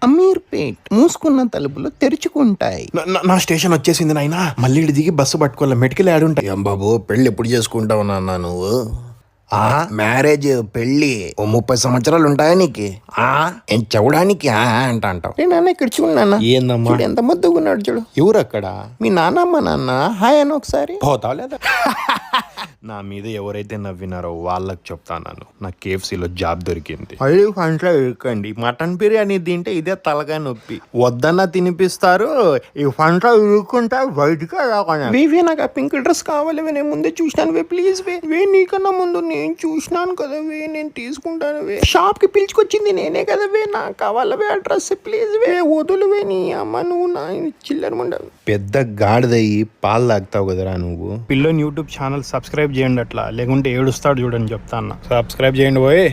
అమీర్పేట్ మూసుకున్న తలుపులు తెరుచుకుంటాయి. నా స్టేషన్ వచ్చేసింది నాయనా. మళ్ళీ ఇటు దిగి బస్సు పట్టుకోవాలి. మెడికల్ యాడ్ ఉంటాయి. ఏం బాబు పెళ్ళి ఎప్పుడు చేసుకుంటావు నాన్న నువ్వు? మ్యారేజ్ పెళ్ళి 30 సంవత్సరాలు ఉంటాయా నీకు? ఏం చూడడానికి అంటావు? నాన్న ఇక్కడ చూడు నాన్న. ఏందమ్మా చూడు ఎంత ముద్దుగా ఉన్నాడు చూడు. ఎవరు అక్కడ? మీ నాన్నమ్మ నాన్న హాయ్ అని ఒకసారి. పోతావు లేదా? నా మీద ఎవరైతే నవ్వినారో వాళ్ళకి చెప్తాను, నాకు KFCలో జాబ్ దొరికింది. అయ్యి ఫంట్లో ఇరుకండి. మటన్ బిర్యానీ తింటే ఇదే తలగా నొప్పి. వద్దన్నా తినిపిస్తారు, ఈ ఫంట్లో ఇరుక్కుంటా బయటగా రాకుండా. వే నాకు ఆ పింక్ డ్రెస్ కావాలి. నేను ముందే చూసినాను. వే ప్లీజ్ వే నీకన్నా ముందు నేను చూసినాను కదా. నేను తీసుకుంటాను. షాప్ కి పిలుచుకొచ్చింది నేనే కదా. నాకు కావాలి ఆ డ్రెస్ ప్లీజ్. వదులు నీ అమ్మ. నువ్వు నా చిల్లర ఉండవు. పెద్ద గాడిదయ్యి పాలు తాగుతావు కదరా నువ్వు. పిల్లని యూట్యూబ్ ఛానల్ సబ్స్క్రైబ్ చేయండి, అట్లా లేకుంటే ఏడుస్తాడు చూడండి చెప్తా అన్న. సబ్స్క్రైబ్ చేయండి పోయి.